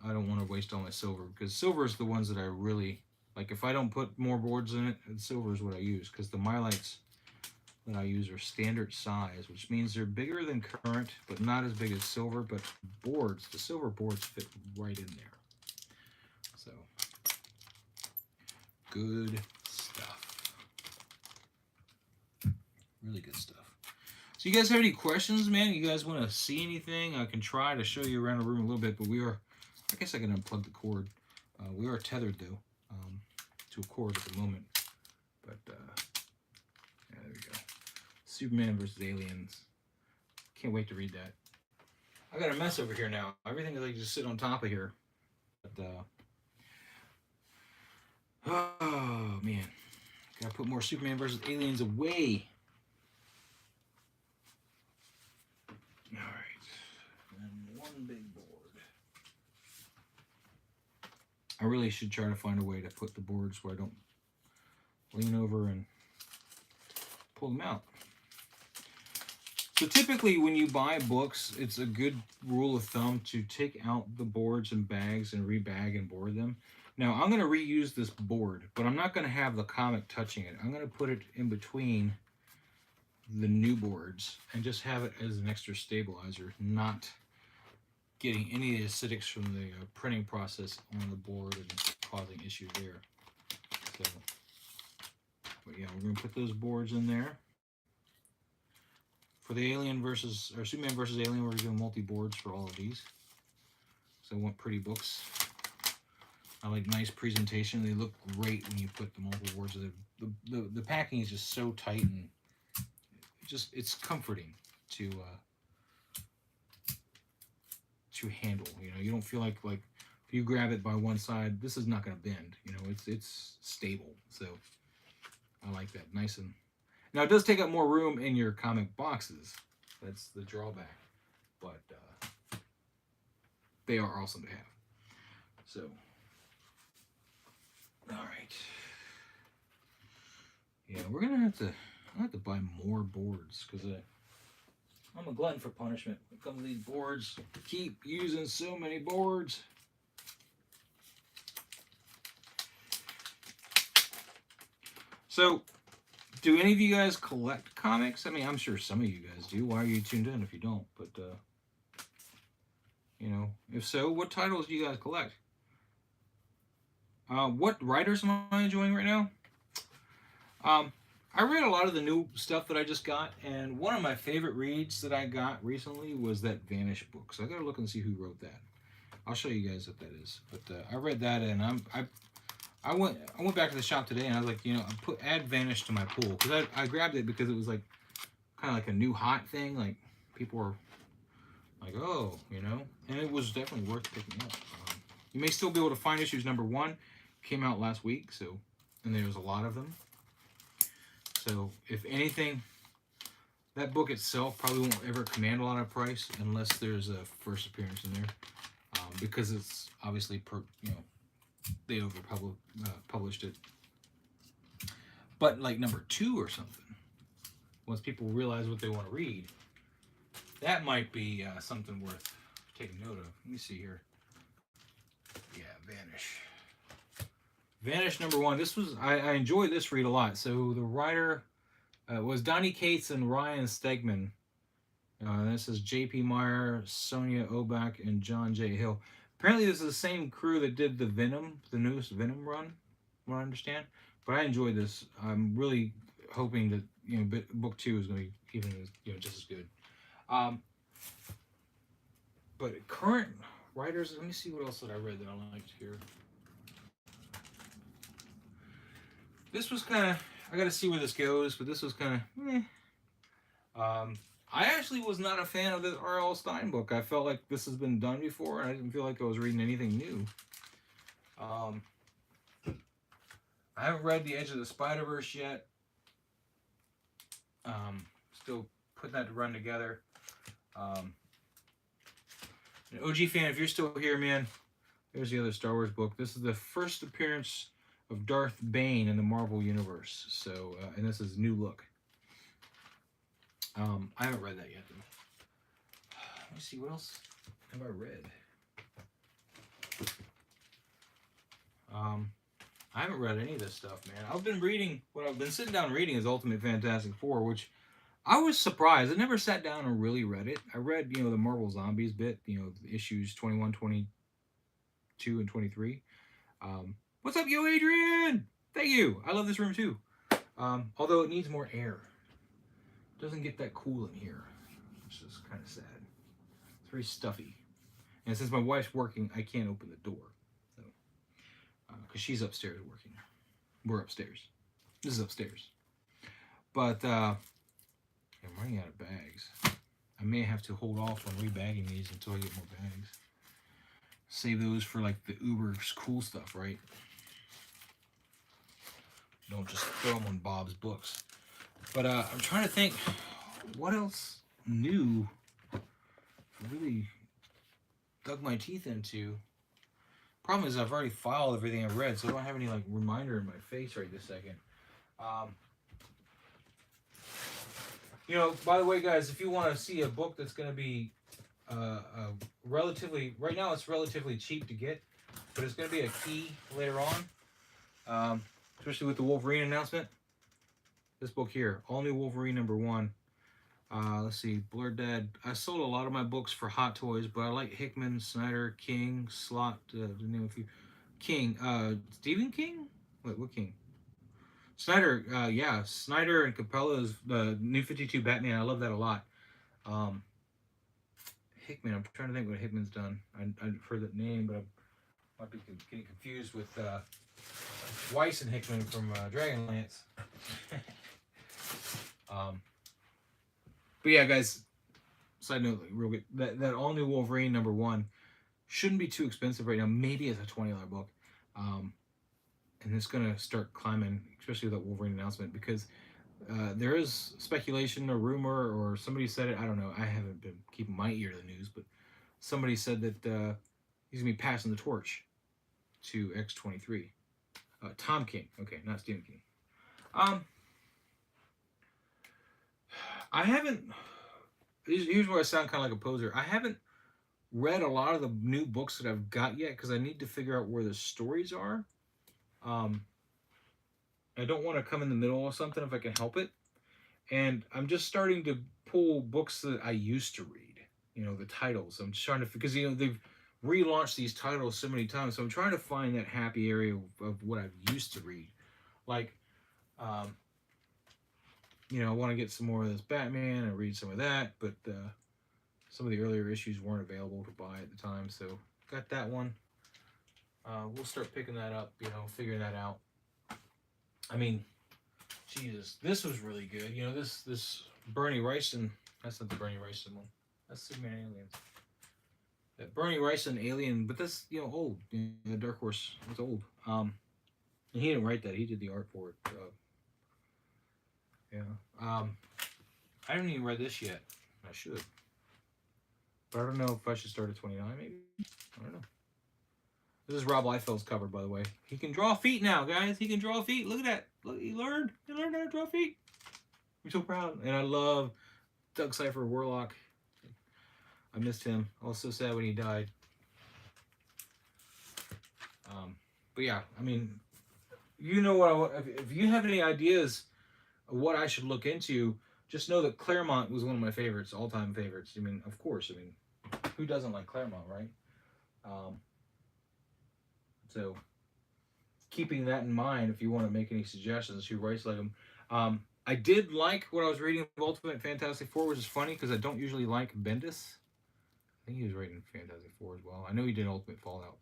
I don't want to waste all my silver, because silver is the ones that I really, like if I don't put more boards in it, silver is what I use, because the Mylites that I use are standard size, which means they're bigger than current, but not as big as silver, but boards, the silver boards fit right in there. So, good stuff. Really good stuff. So you guys have any questions, man? You guys want to see anything? I can try to show you around the room a little bit, but we are, I guess I can unplug the cord. We are tethered, though, to a cord at the moment. But, yeah, there we go. Superman versus Aliens. Can't wait to read that. I got a mess over here now. Everything is like just sit on top of here. But, oh, man. Gotta put more Superman versus Aliens away. Alright. And 1 big board. I really should try to find a way to put the boards where I don't lean over and pull them out. So typically when you buy books, it's a good rule of thumb to take out the boards and bags and rebag and board them. Now I'm going to reuse this board, but I'm not going to have the comic touching it. I'm going to put it in between the new boards and just have it as an extra stabilizer, not getting any of the acidics from the printing process on the board and causing issues there. So, but yeah, we're going to put those boards in there. For the Alien versus, or Superman versus Alien, we're doing multi-boards for all of these. So I want pretty books. I like nice presentation. They look great when you put the multiple boards. The packing is just so tight, and it's comforting to handle. You know, you don't feel like if you grab it by one side, this is not going to bend. You know, it's stable. So I like that. Nice. And now it does take up more room in your comic boxes. That's the drawback, but they are awesome to have. So, all right. Yeah, we're gonna have to buy more boards because I'm a glutton for punishment when it comes to these boards. Keep using so many boards. So, do any of you guys collect comics? I mean, I'm sure some of you guys do. Why are you tuned in if you don't? But, you know, if so, what titles do you guys collect? What writers am I enjoying right now? I read a lot of the new stuff that I just got, and one of my favorite reads that I got recently was that Vanish book. So I gotta look and see who wrote that. I'll show you guys what that is. But I read that, and I went back to the shop today, and I was like, you know, add Vanish to my pool because I grabbed it because it was like kind of like a new hot thing. Like people were like, oh, you know, and it was definitely worth picking up. You may still be able to find issues number 1. Came out last week, so, and there was a lot of them. So if anything, that book itself probably won't ever command a lot of price unless there's a first appearance in there, because it's obviously they published it. But like number 2 or something, once people realize what they want to read, that might be something worth taking note of. Let me see here. Yeah, Vanish. Vanish number 1. This was I enjoyed this read a lot. So the writer was Donnie Cates and Ryan Stegman. This is J.P. Meyer, Sonia Obach, and John J. Hill. Apparently, this is the same crew that did the newest Venom run, from what I understand. But I enjoyed this. I'm really hoping that book 2 is going to be even just as good. But current writers, let me see what else that I read that I liked here. This was kind of, I got to see where this goes, but this was kind of, I actually was not a fan of this R.L. Stine book. I felt like this has been done before, and I didn't feel like I was reading anything new. I haven't read The Edge of the Spider-Verse yet. Still putting that to run together. An OG fan, if you're still here, man, there's the other Star Wars book. This is the first appearance of Darth Bane in the Marvel Universe. So, and this is New Look. I haven't read that yet, though. Let me see, what else have I read? I haven't read any of this stuff, man. I've been reading, what I've been sitting down reading is Ultimate Fantastic Four, which I was surprised. I never sat down and really read it. I read, the Marvel Zombies bit, issues 21, 22, and 23. What's up, yo, Adrian? Thank you. I love this room, too. Although it needs more air. It doesn't get that cool in here, which is kind of sad. It's very stuffy. And since my wife's working, I can't open the door. So, because she's upstairs working. We're upstairs. This is upstairs. But, I'm running out of bags. I may have to hold off on rebagging these until I get more bags. Save those for like the uber cool stuff, right? Don't just throw them on Bob's books. But I'm trying to think what else new I really dug my teeth into. Problem is, I've already filed everything I've read, so I don't have any like reminder in my face right this second. You know, by the way, guys, if you want to see a book that's going to be relatively, right now it's relatively cheap to get, but it's going to be a key later on, especially with the Wolverine announcement. This book here, All New Wolverine #1. Let's see, Blurred Dead. I sold a lot of my books for Hot Toys, but I like Hickman, Snyder, King, Slott, to name a few. King, Stephen King? Wait, what King? Snyder, yeah, Snyder and Capello's the New 52 Batman. I love that a lot. Um, Hickman, I'm trying to think what Hickman's done. I've heard that name, but I might be getting confused with Weiss and Hickman from Dragonlance. But yeah, guys, side note, like, real quick, that all new Wolverine #1 shouldn't be too expensive right now. Maybe it's a $20 book. And it's going to start climbing, especially with that Wolverine announcement, because there is speculation or rumor, or somebody said it. I don't know. I haven't been keeping my ear to the news, but somebody said that he's going to be passing the torch to X-23. Tom King. Okay, not Stephen King. I haven't... Here's where I sound kind of like a poser. I haven't read a lot of the new books that I've got yet, because I need to figure out where the stories are. I don't want to come in the middle of something if I can help it. And I'm just starting to pull books that I used to read. You know, the titles. I'm just trying to... Because, you know, they've relaunched these titles so many times. So I'm trying to find that happy area of what I've used to read. Like... you know, I want to get some more of this Batman and read some of that, but some of the earlier issues weren't available to buy at the time, so got that one. We'll start picking that up, you know, figuring that out. I mean, Jesus, this was really good. You know, this Bernie Wrightson, that's not the Bernie Wrightson one. That's Superman Aliens. That Bernie Wrightson Alien, but that's, you know, old. You know, Dark Horse, it's old. And he didn't write that. He did the art for it. Yeah. I haven't even read this yet. I should. But I don't know if I should start at 29, maybe? I don't know. This is Rob Liefeld's cover, by the way. He can draw feet now, guys. He can draw feet. Look at that. Look, he learned. He learned how to draw feet. I'm so proud. And I love Doug Cypher Warlock. I missed him. I was so sad when he died. But yeah, I mean, you know what? If you have any ideas what I should look into, just know that Claremont was one of my favorites, all-time favorites. I mean, of course, I mean, who doesn't like Claremont, right? So, keeping that in mind, if you want to make any suggestions, who writes like him. I did like what I was reading of Ultimate Fantastic Four, which is funny, because I don't usually like Bendis. I think he was writing Fantastic Four as well. I know he did Ultimate Fallout,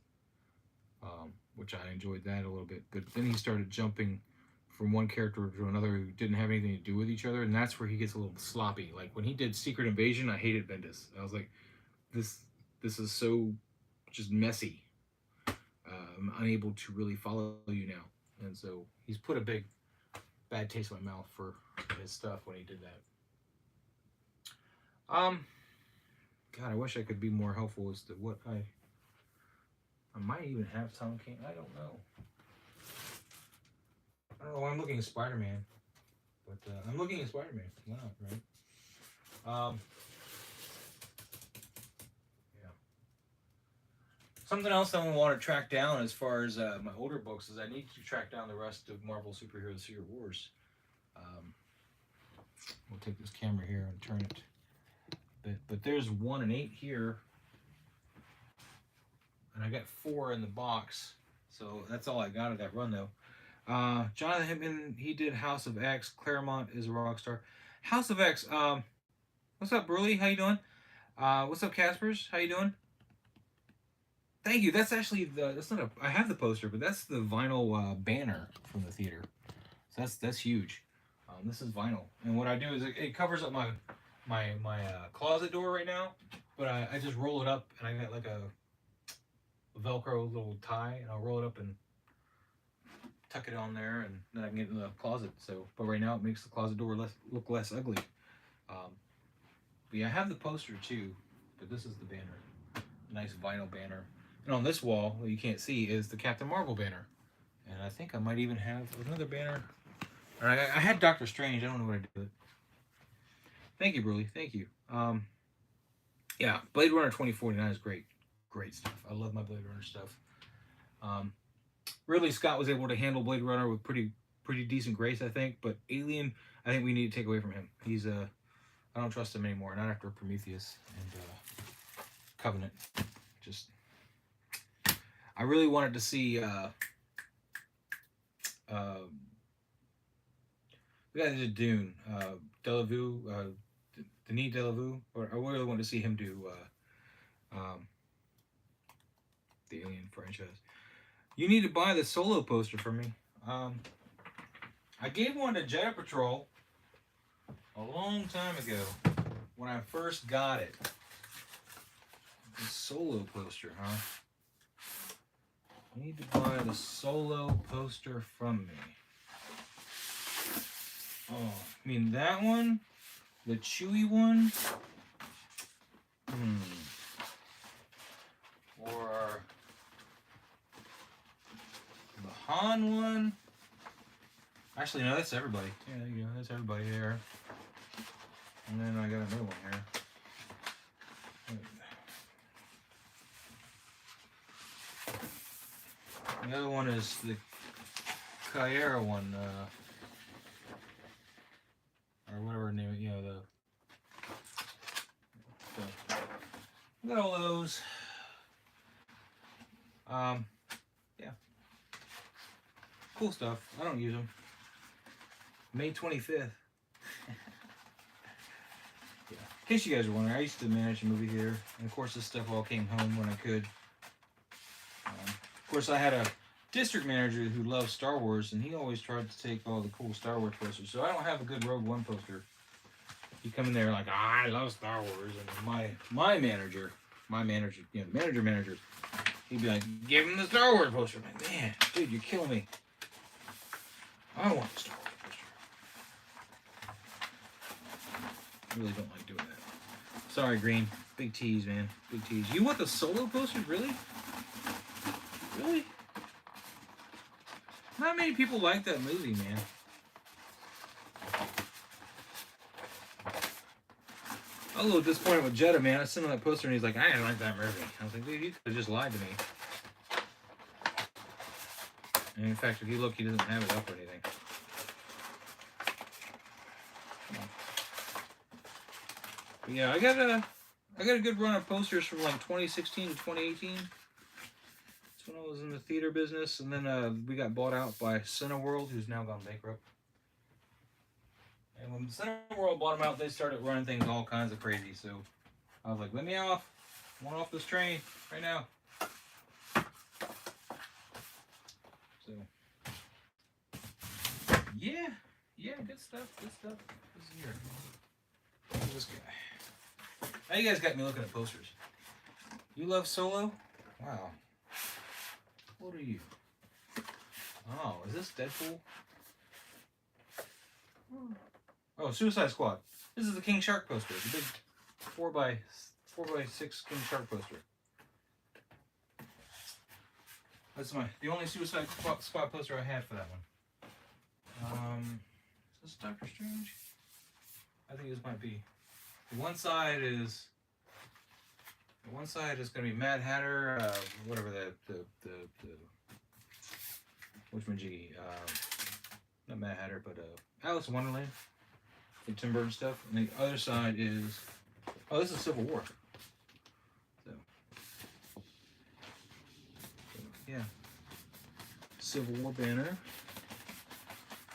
which I enjoyed that a little bit, but then he started jumping from one character to another who didn't have anything to do with each other, and that's where he gets a little sloppy. Like when he did Secret Invasion, I hated Bendis. I was like, this is so just messy. I'm unable to really follow you now, and so he's put a big bad taste in my mouth for his stuff when he did that. God, I wish I could be more helpful as to what I might even have Tom King. I don't know. I don't know why I'm looking at Spider-Man, but I'm looking at Spider-Man. Why not, right? Yeah. Something else I want to track down as far as my older books is I need to track down the rest of Marvel Superhero Secret Wars. We'll take this camera here and turn it a bit. But there's 1 and 8 here. And I got 4 in the box. So that's all I got of that run, though. Jonathan Hickman, he did House of X. Claremont is a rock star. House of X, what's up, Burley? How you doing? What's up, Caspers? How you doing? Thank you. That's actually that's not a, I have the poster, but that's the vinyl banner from the theater. So that's huge. This is vinyl. And what I do is it covers up my closet door right now, but I just roll it up, and I got like a Velcro little tie, and I'll roll it up and tuck it on there, and then I can get in the closet. So, but right now it makes the closet door look less ugly. But yeah, I have the poster too, but this is the banner, nice vinyl banner. And on this wall, what you can't see is the Captain Marvel banner. And I think I might even have another banner. All right, I had Doctor Strange. I don't know what I did with it. Thank you, Brulee. Thank you. Yeah, Blade Runner 2049 is great. Great stuff. I love my Blade Runner stuff. Um, Ridley Scott was able to handle Blade Runner with pretty decent grace, I think. But Alien, I think we need to take away from him. He's I don't trust him anymore. Not after Prometheus and Covenant. Just, I really wanted to see the guy that did Dune, Delavue, Denis Delavue, or I really wanted to see him do the Alien franchise. You need to buy the Solo poster for me. I gave one to Jedi Patrol a long time ago when I first got it. The Solo poster, huh? I need to buy the Solo poster from me. Oh, I mean that one? The Chewie one? Or the Han one? Actually, no, that's everybody. Yeah, you know, that's everybody there. And then I got another one here. The other one is the Kyera one, or whatever her name, you know, I got all those. Yeah. Cool stuff. I don't use them. May 25th. Yeah. In case you guys are wondering, I used to manage a movie theater, and of course this stuff all came home when I could. Of course, I had a district manager who loved Star Wars, and he always tried to take all the cool Star Wars posters. So I don't have a good Rogue One poster. You come in there like, I love Star Wars, and my manager, you know, the manager, he'd be like, give him the Star Wars poster. I'm like, man, dude, you're killing me. I want the Star Wars poster. I really don't like doing that. Sorry, Green. Big tease, man. Big tease. You want the Solo poster? Really? Really? Not many people like that movie, man. I'm a little disappointed with Jeddah, man. I sent him that poster and he's like, I didn't like that movie. I was like, dude, you could have just lied to me. And in fact, if you look, he doesn't have it up or anything. Come on. But yeah, I got a good run of posters from like 2016 to 2018. That's when I was in the theater business, and then we got bought out by Cineworld, who's now gone bankrupt. And when Cineworld bought them out, they started running things all kinds of crazy. So I was like, let me off. I want off this train right now. So yeah, good stuff. This is here. Look at this guy. Now you guys got me looking at posters. You love Solo? Wow. What are you? Oh, is this Deadpool? Oh, Suicide Squad. This is the King Shark poster. The big 4x6 King Shark poster. That's the only Suicide Squad poster I had for that one. Is this Doctor Strange? I think this might be. One side is going to be Mad Hatter, whatever the whatchamajiggy, not Mad Hatter, but Alice in Wonderland, from Tim Burton stuff. And the other side is, this is Civil War. So yeah, Civil War banner.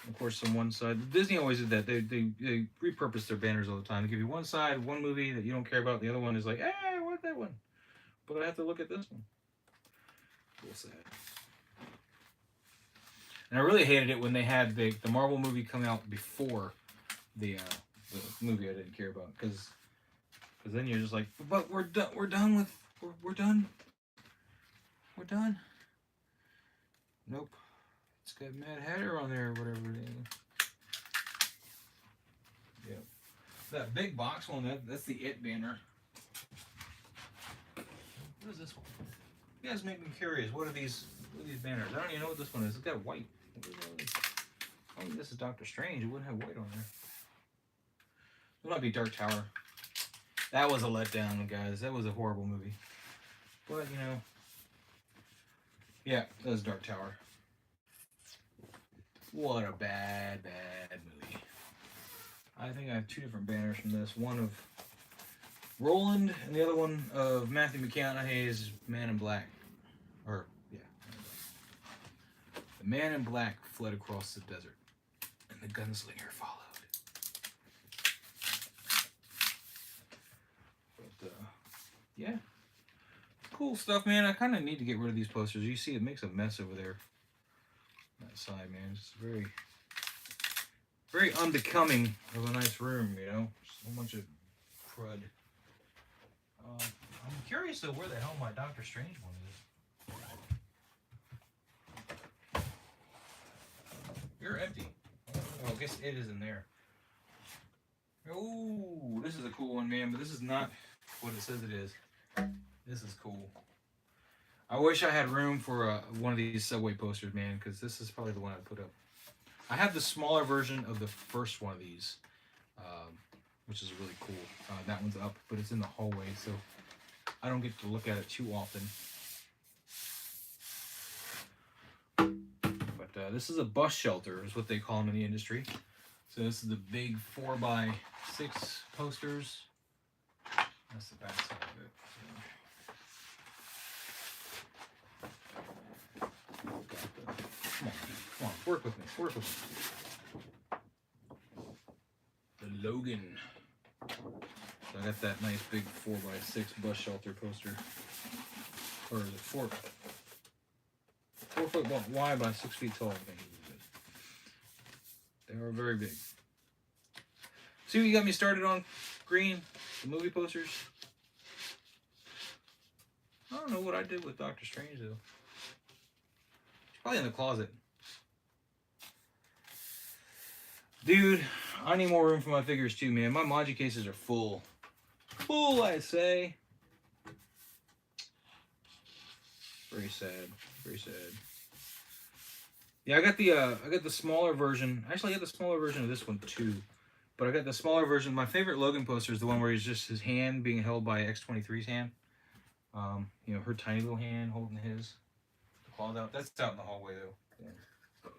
Of course, on one side, Disney always did that. They repurpose their banners all the time. They give you one side, one movie that you don't care about. The other one is like, I want that one, but I have to look at this one. Real sad. And I really hated it when they had the Marvel movie come out before the movie I didn't care about, because then you're just like, but we're done. We're done. Nope. It's got Mad Hatter on there or whatever it is. Yep. That big box one, that's the It banner. What is this one? You guys make me curious. What are these banners? I don't even know what this one is. It's got white. I think this is Doctor Strange. It wouldn't have white on there. It might be Dark Tower. That was a letdown, guys. That was a horrible movie. But, you know. Yeah, that was Dark Tower. What a bad, bad movie. I think I have two different banners from this. One of Roland and the other one of Matthew McConaughey's Man in Black. Or, yeah. The Man in Black fled across the desert, and the gunslinger followed. But, yeah. Cool stuff, man. I kind of need to get rid of these posters. You see, it makes a mess over there. That side, man. It's very, very unbecoming of a nice room, you know? Just a bunch of crud. I'm curious, though, where the hell my Doctor Strange one is. You're empty. Oh, I guess it is in there. Oh, this is a cool one, man, but this is not what it says it is. This is cool. I wish I had room for one of these Subway posters, man, because this is probably the one I'd put up. I have the smaller version of the first one of these, which is really cool. That one's up, but it's in the hallway, so I don't get to look at it too often. But this is a bus shelter, is what they call them in the industry. So this is the big 4x6 posters. That's the back side of it. Come on, work with me, work with me. The Logan. So I got that nice big 4x6 bus shelter poster. Or is it 4 foot wide by 6 feet tall, I think. They are very big. See what you got me started on, Green? The movie posters? I don't know what I did with Doctor Strange, though. It's probably in the closet. Dude, I need more room for my figures, too, man. My Maji cases are full. Full, I say. Very sad. Very sad. Yeah, I got the smaller version. Actually, I got the smaller version of this one too. But I got the smaller version. My favorite Logan poster is the one where he's just his hand being held by X-23's hand. You know, her tiny little hand holding his. The claws out. That's out in the hallway though. Yeah. So,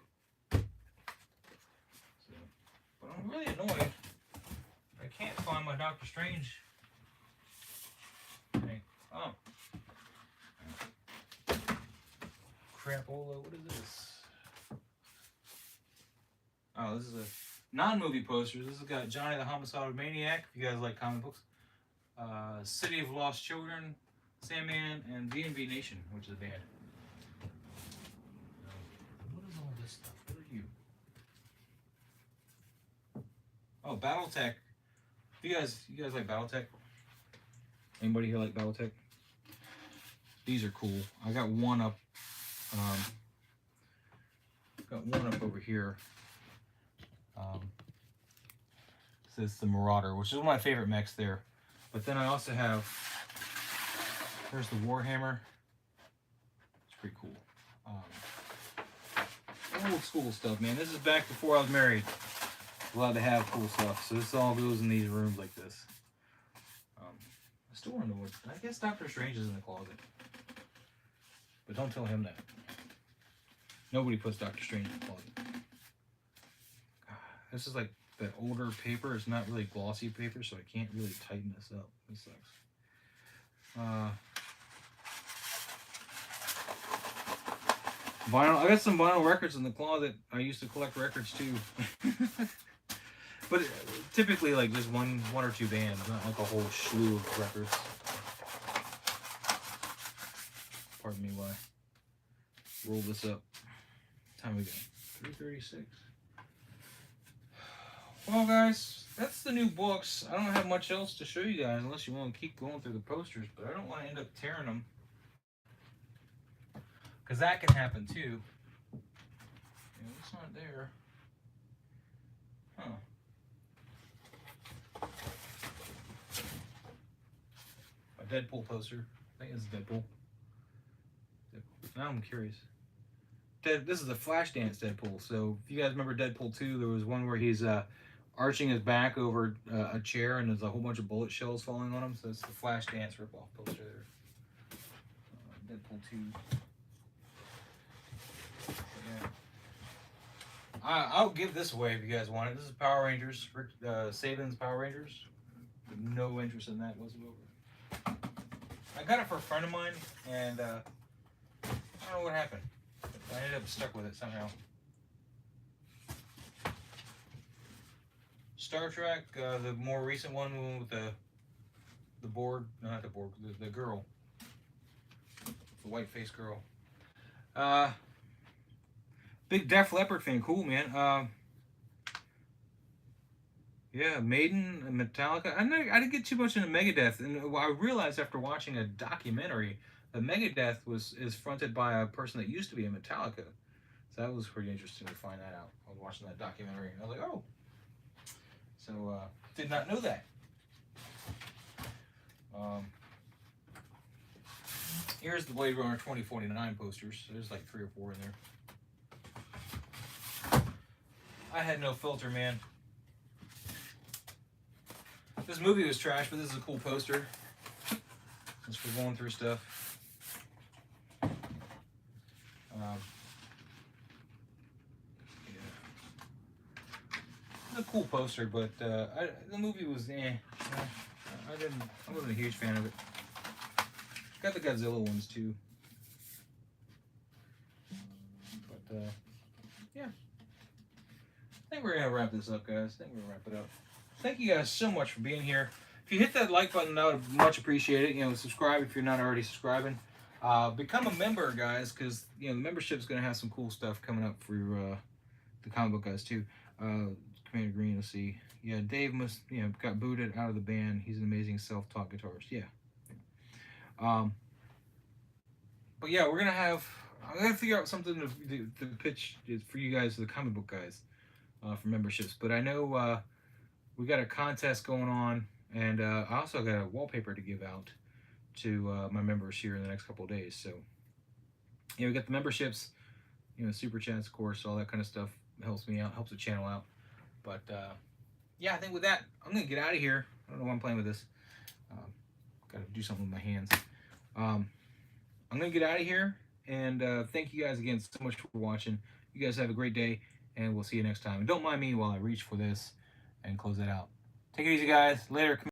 but I'm really annoyed. I can't find my Doctor Strange. Hey, oh. Crapola, what is this? Oh, this is a non-movie poster. This has got Johnny the Homicidal Maniac, if you guys like comic books. City of Lost Children, Sandman, and V&V Nation, which is a band. What is all this stuff? What are you? Oh, Battletech. You guys like Battletech? Anybody here like Battletech? These are cool. I got one up. Got one up over here. This is the Marauder, which is one of my favorite mechs there. But then I also have, there's the Warhammer. It's pretty cool. Old school stuff, man. This is back before I was married. Allowed to have cool stuff. So this all goes in these rooms like this. I still want to know what, I guess Doctor Strange is in the closet. But don't tell him that. Nobody puts Doctor Strange in the closet. This is like that older paper. It's not really glossy paper, so I can't really tighten this up. This sucks. Vinyl. I got some vinyl records in the closet. I used to collect records too. But typically like just one or two bands, not like a whole slew of records. Pardon me while I roll this up. What time we got? 3:36. Well, guys, that's the new books. I don't have much else to show you guys unless you want to keep going through the posters, but I don't want to end up tearing them. Because that can happen too. Yeah, it's not there. Huh. A Deadpool poster. I think it's Deadpool. Now I'm curious. This is a Flashdance Deadpool. So if you guys remember Deadpool 2, there was one where he's arching his back over a chair and there's a whole bunch of bullet shells falling on him. So it's the Flashdance ripoff poster there. Deadpool 2. Yeah. I'll give this away if you guys want it. This is Power Rangers, Rick Saban's Power Rangers. No interest in that whatsoever. I got it for a friend of mine, and I don't know what happened. I ended up stuck with it somehow. Star Trek, the more recent one with the board, no, not the board, the girl, the white faced girl. Big Def Leppard fan, cool man. Yeah, Maiden and Metallica. I didn't get too much into Megadeth, and I realized after watching a documentary that Megadeth is fronted by a person that used to be in Metallica. So that was pretty interesting to find that out. I was watching that documentary, and I was like, oh. So did not know that. Here's the Blade Runner 2049 posters. There's like 3 or 4 in there. I had no filter, man. This movie was trash, but this is a cool poster. Since we're going through stuff. Yeah. It's a cool poster, but the movie was I wasn't a huge fan of it. Got the Godzilla ones too. But yeah. I think we're gonna wrap this up, guys. I think we're gonna wrap it up. Thank you guys so much for being here. If you hit that like button, I would much appreciate it. You know, subscribe if you're not already subscribing. Become a member, guys, because you know the membership is gonna have some cool stuff coming up for the comic book guys too. Commander Green, let's see. Yeah, Dave got booted out of the band. He's an amazing self-taught guitarist. Yeah. But yeah, I'm gonna figure out something to pitch for you guys, the comic book guys, for memberships. But I know we got a contest going on, and I also got a wallpaper to give out to my members here in the next couple of days. So yeah, we got the memberships, you know, super chats, of course, all that kind of stuff helps me out, helps the channel out. But yeah, I think with that, I'm gonna get out of here. I don't know why I'm playing with this. Got to do something with my hands. I'm gonna get out of here, and thank you guys again so much for watching. You guys have a great day, and we'll see you next time. And don't mind me while I reach for this and close that out. Take it easy, guys. Later.